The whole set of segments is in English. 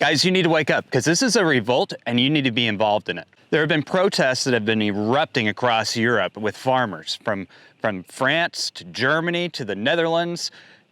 Guys, you need to wake up because this is a revolt and you need to be involved in it. There have been protests that have been erupting across Europe with farmers from France to Germany to the Netherlands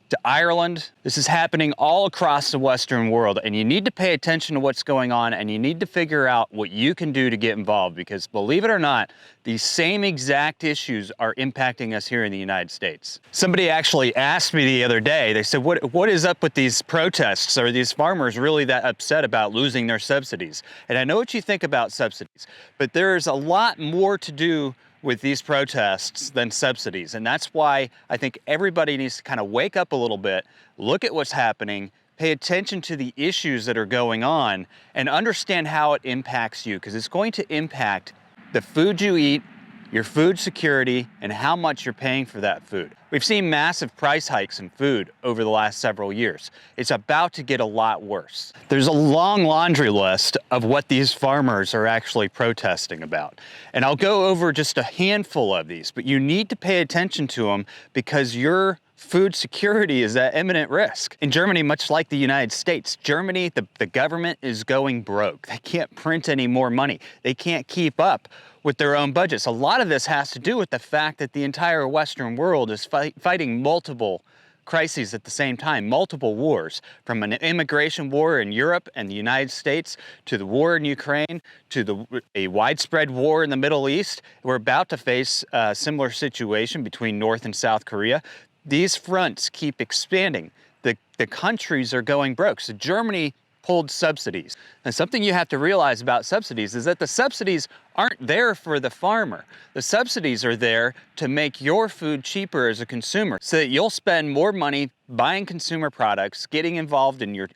to Ireland. This is happening all across the Western world, and you need to pay attention to what's going on, and you need to figure out what you can do to get involved, because believe it or not, these same exact issues are impacting us here in the United States. Somebody actually asked me the other day, they said, what is up with these protests? Are these farmers really that upset about losing their subsidies? And I know what you think about subsidies, but there's a lot more to do with these protests than subsidies. And that's why I think everybody needs to kind of wake up a little bit, look at what's happening, pay attention to the issues that are going on, and understand how it impacts you, because it's going to impact the food you eat, your food security, and how much you're paying for that food. We've seen massive price hikes in food over the last several years. It's about to get a lot worse. There's a long laundry list of what these farmers are actually protesting about. And I'll go over just a handful of these, but you need to pay attention to them because your food security is at imminent risk. In Germany, much like the United States, Germany, the government is going broke. They can't print any more money. They can't keep up with their own budgets. A lot of this has to do with the fact that the entire Western world is fighting multiple crises at the same time, multiple wars, from an immigration war in Europe and the United States to the war in Ukraine to a widespread war in the Middle East. We're about to face a similar situation between North and South Korea. These fronts keep expanding. The countries are going broke. So Germany pulled subsidies. And something you have to realize about subsidies is that the subsidies aren't there for the farmer. The subsidies are there to make your food cheaper as a consumer so that you'll spend more money buying consumer products, getting involved in your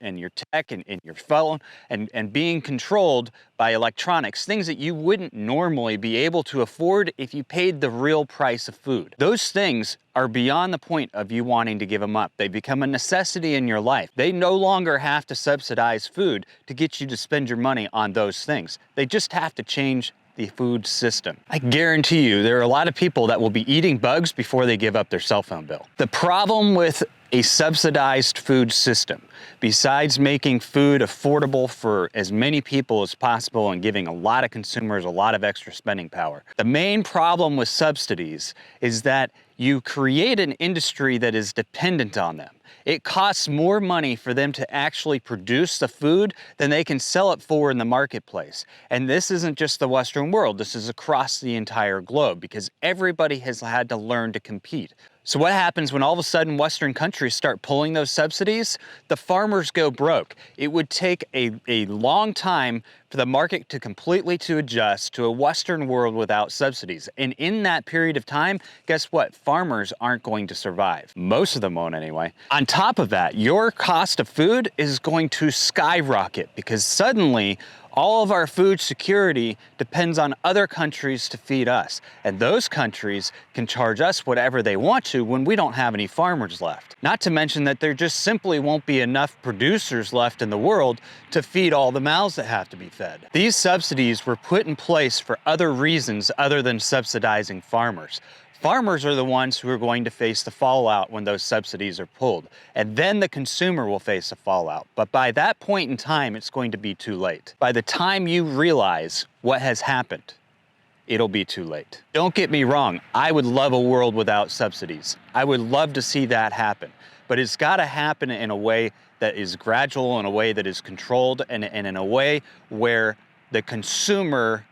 tech and in your phone, and being controlled by electronics, things that you wouldn't normally be able to afford if you paid the real price of food. Those things are beyond the point of you wanting to give them up. They become a necessity in your life. They no longer have to subsidize food to get you to spend your money on those things. They just have to change the food system. I guarantee you there are a lot of people that will be eating bugs before they give up their cell phone bill. The problem with a subsidized food system, besides making food affordable for as many people as possible and giving a lot of consumers a lot of extra spending power, the main problem with subsidies is that you create an industry that is dependent on them. It costs more money for them to actually produce the food than they can sell it for in the marketplace. And this isn't just the Western world, this is across the entire globe because everybody has had to learn to compete. So what happens when all of a sudden Western countries start pulling those subsidies? The farmers go broke. It would take a long time for the market to completely adjust to a Western world without subsidies. And in that period of time, guess what? Farmers aren't going to survive. Most of them won't anyway. On top of that, your cost of food is going to skyrocket because suddenly all of our food security depends on other countries to feed us. And those countries can charge us whatever they want to when we don't have any farmers left. Not to mention that there just simply won't be enough producers left in the world to feed all the mouths that have to be fed. These subsidies were put in place for other reasons other than subsidizing farmers. Farmers are the ones who are going to face the fallout when those subsidies are pulled, and then the consumer will face the fallout. But by that point in time, it's going to be too late. By the time you realize what has happened, it'll be too late. Don't get me wrong, I would love a world without subsidies. I would love to see that happen, but it's got to happen in a way that is gradual, in a way that is controlled, and in a way where the consumer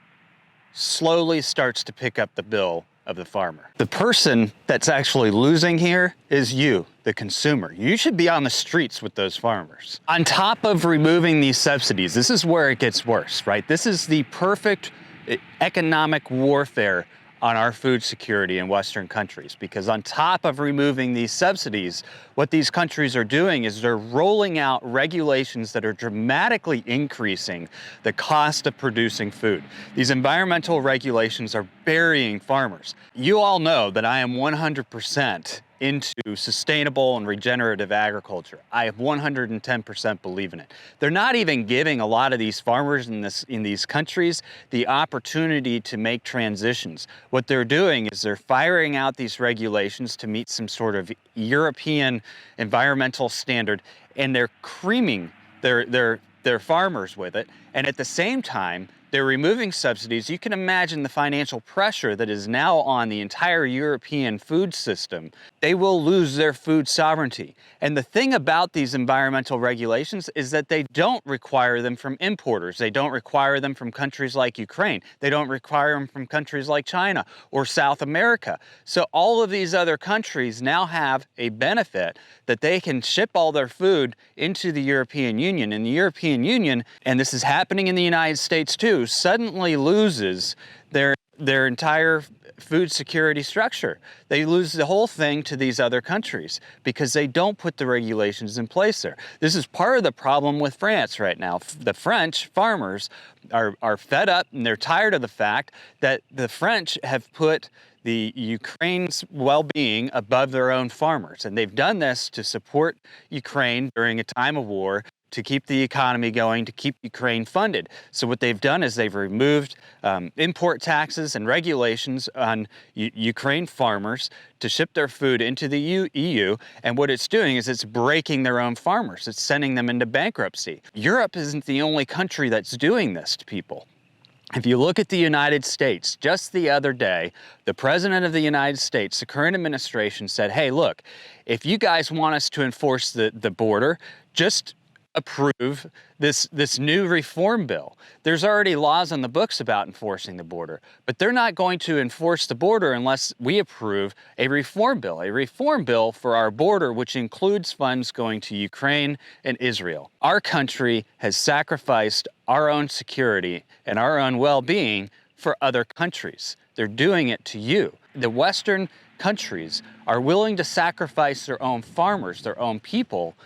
slowly starts to pick up the bill of the farmer. The person that's actually losing here is you, the consumer. You should be on the streets with those farmers. On top of removing these subsidies, this is where it gets worse, right? This is the perfect economic warfare on our food security in Western countries, because on top of removing these subsidies, what these countries are doing is they're rolling out regulations that are dramatically increasing the cost of producing food. These environmental regulations are burying farmers. You all know that I am 100% into sustainable and regenerative agriculture. I have 110% believe in it. They're not even giving a lot of these farmers in these countries the opportunity to make transitions. What they're doing is they're firing out these regulations to meet some sort of European environmental standard, and they're creaming, they're their farmers with it. And at the same time, they're removing subsidies. You can imagine the financial pressure that is now on the entire European food system. They will lose their food sovereignty. And the thing about these environmental regulations is that they don't require them from importers. They don't require them from countries like Ukraine. They don't require them from countries like China or South America. So all of these other countries now have a benefit that they can ship all their food into the European Union. And the European Union, and this is happening in the United States too, suddenly loses their entire food security structure. They lose the whole thing to these other countries because they don't put the regulations in place there. This is part of the problem with France right now. The French farmers are fed up and they're tired of the fact that the French have put the Ukraine's well-being above their own farmers. And they've done this to support Ukraine during a time of war, to keep the economy going, to keep Ukraine funded. So what they've done is they've removed import taxes and regulations on Ukraine farmers to ship their food into the EU. And what it's doing is it's breaking their own farmers. It's sending them into bankruptcy. Europe isn't the only country that's doing this to people. If you look at the United States, just the other day, the President of the United States, the current administration said, hey, look, if you guys want us to enforce the border, just approve this new reform bill. There's already laws on the books about enforcing the border, but they're not going to enforce the border unless we approve a reform bill for our border, which includes funds going to Ukraine and Israel. Our country has sacrificed our own security and our own well-being for other countries. They're doing it to you. The Western countries are willing to sacrifice their own farmers, their own people,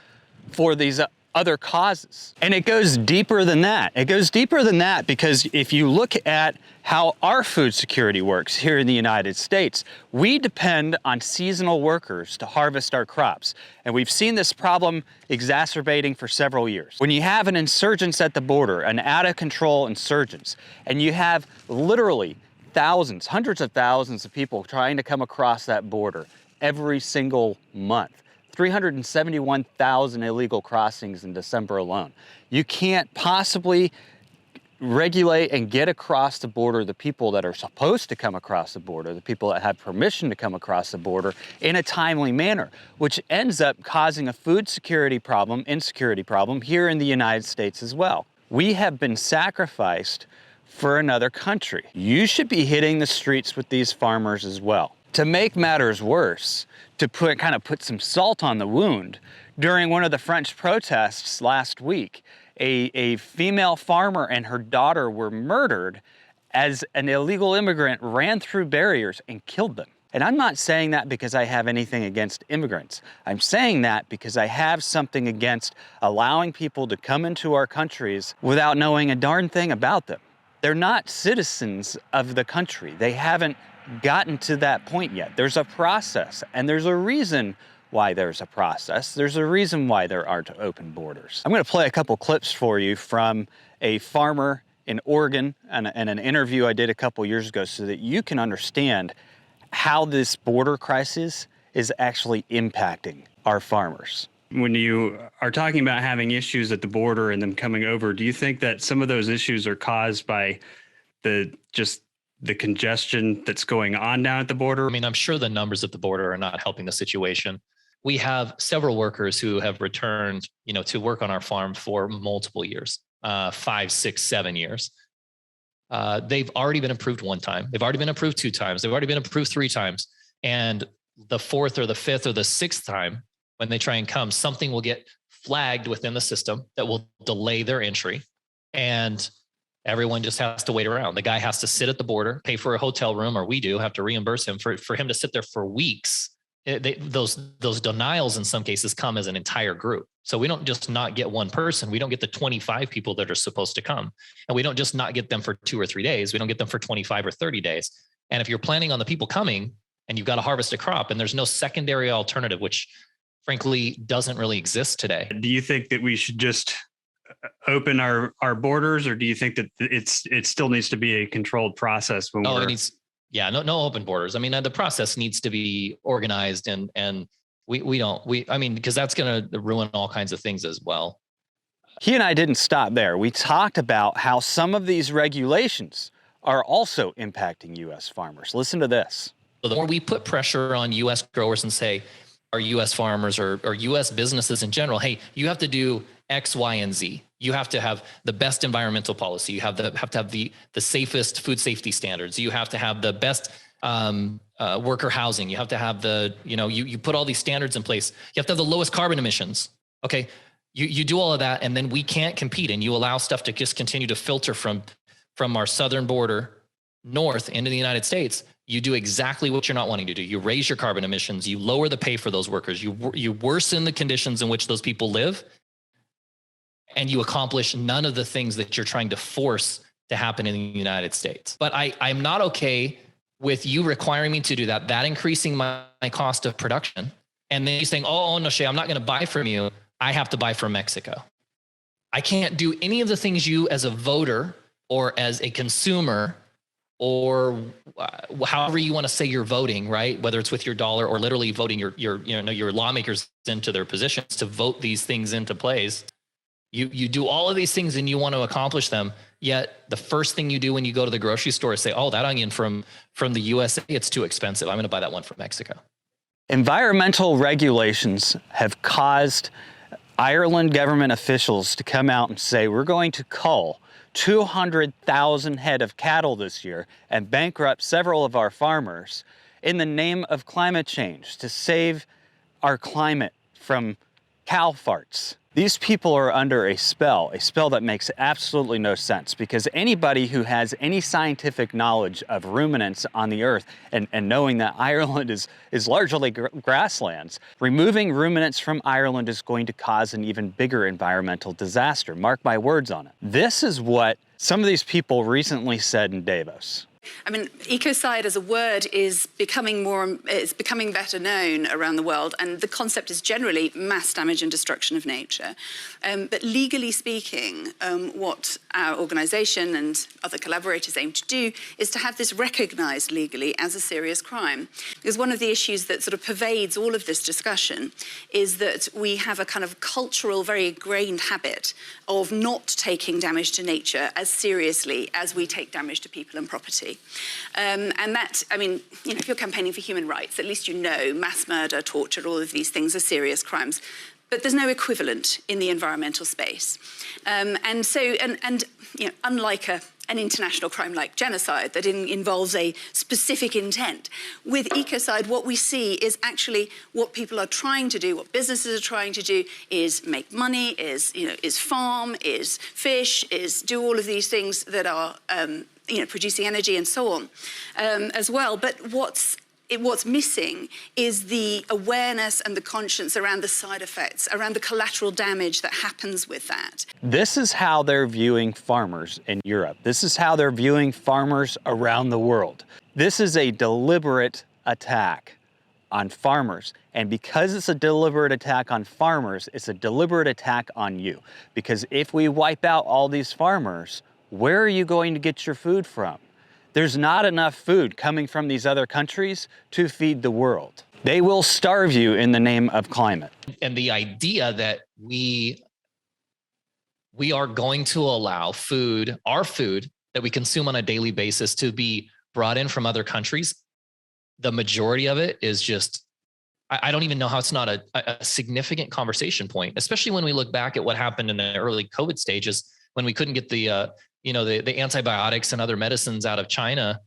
for these other causes. And it goes deeper than that. It goes deeper than that because if you look at how our food security works here in the United States, we depend on seasonal workers to harvest our crops. And we've seen this problem exacerbating for several years. When you have an insurgence at the border, an out-of-control insurgence, and you have literally thousands, hundreds of thousands of people trying to come across that border every single month, 371,000 illegal crossings in December alone. You can't possibly regulate and get across the border the people that are supposed to come across the border, the people that have permission to come across the border in a timely manner, which ends up causing a food security problem, insecurity problem here in the United States as well. We have been sacrificed for another country. You should be hitting the streets with these farmers as well. To make matters worse, to put some salt on the wound, during one of the French protests last week, a female farmer and her daughter were murdered as an illegal immigrant ran through barriers and killed them. And I'm not saying that because I have anything against immigrants. I'm saying that because I have something against allowing people to come into our countries without knowing a darn thing about them. They're not citizens of the country. They haven't gotten to that point yet. There's a process, and there's a reason why there's a process. There's a reason why there aren't open borders. I'm going to play a couple clips for you from a farmer in Oregon and an interview I did a couple years ago so that you can understand how this border crisis is actually impacting our farmers. When you are talking about having issues at the border and them coming over, do you think that some of those issues are caused by the congestion that's going on down at the border? I mean, I'm sure the numbers at the border are not helping the situation. We have several workers who have returned, to work on our farm for multiple years, 5, 6, 7 years. They've already been approved one time. They've already been approved 2 times. They've already been approved 3 times. And the 4th or the 5th or the 6th time, when they try and come, something will get flagged within the system that will delay their entry. And everyone just has to wait around. The guy has to sit at the border, pay for a hotel room, or we do have to reimburse him for him to sit there for weeks. Those denials in some cases come as an entire group. So we don't just not get one person. We don't get the 25 people that are supposed to come. And we don't just not get them for 2 or 3 days. We don't get them for 25 or 30 days. And if you're planning on the people coming and you've got to harvest a crop and there's no secondary alternative, which frankly doesn't really exist today. Do you think that we should just open our borders, or do you think that it still needs to be a controlled process when it needs, no open borders. I mean, the process needs to be organized and because that's going to ruin all kinds of things as well. He and I didn't stop there. We talked about how some of these regulations are also impacting U.S. farmers. Listen to this. So the more we put pressure on U.S. growers and say, our U.S. farmers or U.S. businesses in general, hey, you have to do X, Y, and Z. You have to have the best environmental policy. You have to have the safest food safety standards. You have to have the best worker housing. You have to have you put all these standards in place. You have to have the lowest carbon emissions. Okay, you do all of that, and then we can't compete, and you allow stuff to just continue to filter from our southern border north into the United States. You do exactly what you're not wanting to do. You raise your carbon emissions. You lower the pay for those workers. You worsen the conditions in which those people live, and you accomplish none of the things that you're trying to force to happen in the United States. But I'm not okay with you requiring me to do that, increasing my cost of production, and then you saying, oh no, Shay, I'm not going to buy from you. I have to buy from Mexico. I can't do any of the things you as a voter or as a consumer or however you want to say you're voting, right? Whether it's with your dollar or literally voting your lawmakers into their positions to vote these things into place. You do all of these things and you want to accomplish them. Yet the first thing you do when you go to the grocery store is say, oh, that onion from the USA, it's too expensive. I'm going to buy that one from Mexico. Environmental regulations have caused Ireland government officials to come out and say, we're going to cull 200,000 head of cattle this year and bankrupt several of our farmers in the name of climate change to save our climate from cow farts. These people are under a spell that makes absolutely no sense, because anybody who has any scientific knowledge of ruminants on the earth and knowing that Ireland is largely grasslands, removing ruminants from Ireland is going to cause an even bigger environmental disaster. Mark my words on it. This is what some of these people recently said in Davos. I mean, ecocide as a word is becoming better known around the world, and the concept is generally mass damage and destruction of nature. But legally speaking, what our organisation and other collaborators aim to do is to have this recognised legally as a serious crime. Because one of the issues that sort of pervades all of this discussion is that we have a kind of cultural, very ingrained habit of not taking damage to nature as seriously as we take damage to people and property. And that, I mean, if you're campaigning for human rights, at least you know mass murder, torture, all of these things are serious crimes. But there's no equivalent in the environmental space. Unlike an international crime like genocide that involves a specific intent, with ecocide, what we see is actually what people are trying to do, what businesses are trying to do, is make money, is farm, is fish, is do all of these things that are producing energy and so on as well. But what's missing is the awareness and the conscience around the side effects, around the collateral damage that happens with that. This is how they're viewing farmers in Europe. This is how they're viewing farmers around the world. This is a deliberate attack on farmers. And because it's a deliberate attack on farmers, it's a deliberate attack on you. Because if we wipe out all these farmers, where are you going to get your food from? There's not enough food coming from these other countries to feed the world. They will starve you in the name of climate. And the idea that we are going to allow our food that we consume on a daily basis to be brought in from other countries, the majority of it is just, I don't even know how it's not a significant conversation point, especially when we look back at what happened in the early COVID stages when we couldn't get the antibiotics and other medicines out of China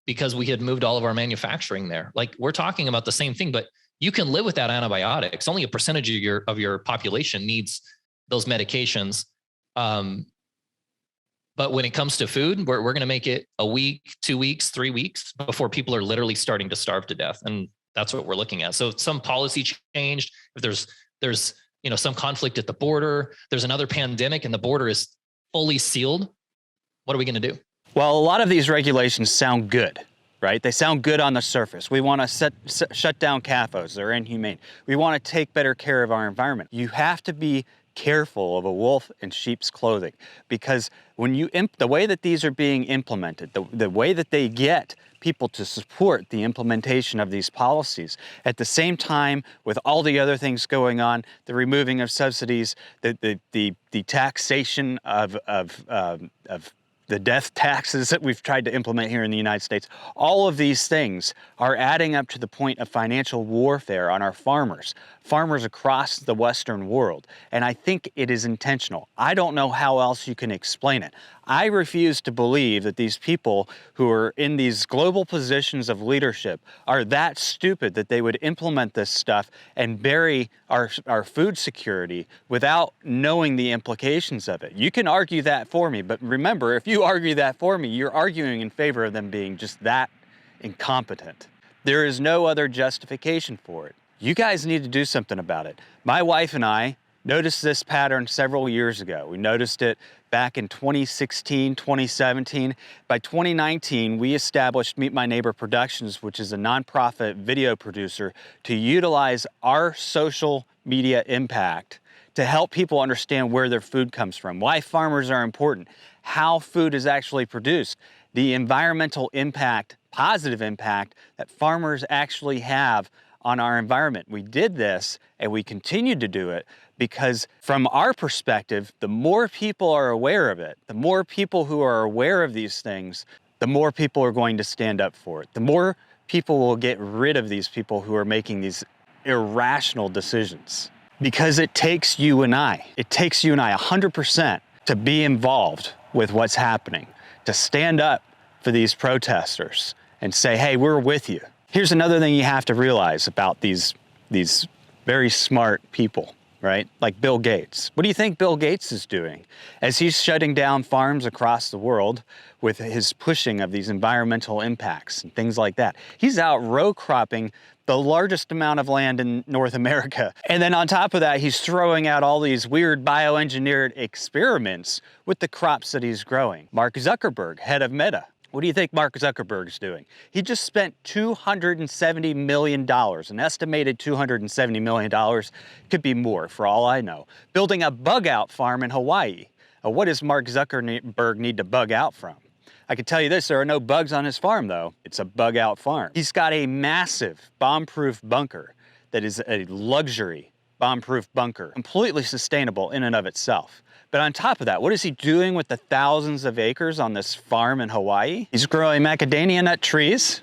because we had moved all of our manufacturing there. Like, we're talking about the same thing, but you can live without antibiotics. Only a percentage of your population needs those medications. But when it comes to food, we're going to make it a week, 2 weeks, 3 weeks before people are literally starting to starve to death. And that's what we're looking at. So some policy changed. If there's some conflict at the border, there's another pandemic and the border is fully sealed, what are we going to do? Well, a lot of these regulations sound good, right? They sound good on the surface. We want to shut down CAFOs. They're inhumane. We want to take better care of our environment. You have to be careful of a wolf in sheep's clothing, because when you the way that these are being implemented, the way that they get people to support the implementation of these policies, at the same time with all the other things going on, the removing of subsidies, the taxation of the death taxes that we've tried to implement here in the United States, all of these things are adding up to the point of financial warfare on our farmers across the Western world. And I think it is intentional. I don't know how else you can explain it. I refuse to believe that these people who are in these global positions of leadership are that stupid that they would implement this stuff and bury our food security without knowing the implications of it. You can argue that for me, but remember, if you argue that for me, you're arguing in favor of them being just that incompetent. There is no other justification for it. You guys need to do something about it. My wife and I noticed this pattern several years ago. We noticed it back in 2016, 2017. By 2019, we established Meet My Neighbor Productions, which is a nonprofit video producer, to utilize our social media impact to help people understand where their food comes from, why farmers are important, how food is actually produced, the environmental impact, positive impact that farmers actually have on our environment. We did this and we continued to do it because from our perspective, the more people are aware of it, the more people who are aware of these things, the more people are going to stand up for it. The more people will get rid of these people who are making these irrational decisions. Because it takes you and I 100% to be involved with what's happening, to stand up for these protesters and say, hey, we're with you. Here's another thing you have to realize about these very smart people, right? Like Bill Gates. What do you think Bill Gates is doing as he's shutting down farms across the world with his pushing of these environmental impacts and things like that? He's out row cropping the largest amount of land in North America. And then on top of that, he's throwing out all these weird bioengineered experiments with the crops that he's growing. Mark Zuckerberg, head of Meta. What do you think Mark Zuckerberg's doing? He just spent $270 million, an estimated $270 million, could be more for all I know, building a bug out farm in Hawaii. What does Mark Zuckerberg need to bug out from? I can tell you this, there are no bugs on his farm though. It's a bug out farm. He's got a massive bomb-proof bunker that is a luxury bomb-proof bunker, completely sustainable in and of itself. But on top of that, what is he doing with the thousands of acres on this farm in Hawaii? He's growing macadamia nut trees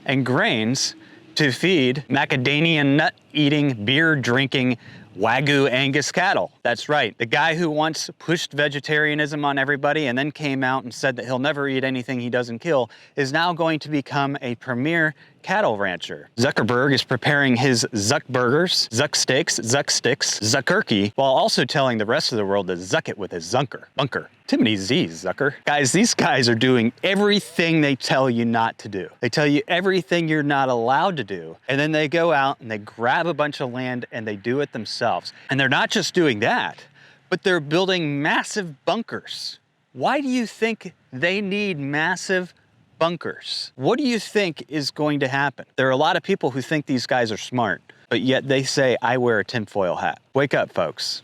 and grains to feed macadamia nut eating, beer drinking Wagyu Angus cattle. That's right. The guy who once pushed vegetarianism on everybody and then came out and said that he'll never eat anything he doesn't kill is now going to become a premier cattle rancher. Zuckerberg is preparing his Zuck burgers, Zuck steaks, Zuck sticks, Zuckerky, while also telling the rest of the world to zuck it with his bunker. Too many Z's, Zucker. Guys, these guys are doing everything they tell you not to do. They tell you everything you're not allowed to do. And then they go out and they grab a bunch of land and they do it themselves. And they're not just doing that, but they're building massive bunkers. Why do you think they need massive bunkers? What do you think is going to happen? There are a lot of people who think these guys are smart, but yet they say, I wear a tinfoil hat. Wake up, folks.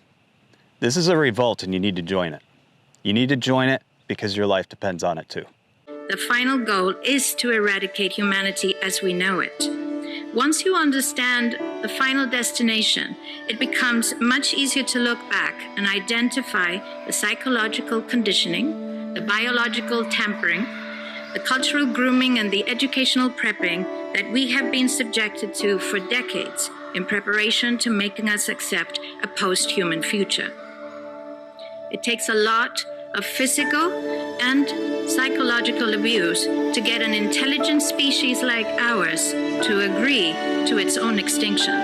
This is a revolt and you need to join it. You need to join it because your life depends on it too. The final goal is to eradicate humanity as we know it. Once you understand the final destination, it becomes much easier to look back and identify the psychological conditioning, the biological tampering, the cultural grooming, and the educational prepping that we have been subjected to for decades in preparation to making us accept a post-human future. It takes a lot of physical and psychological abuse to get an intelligent species like ours to agree to its own extinction.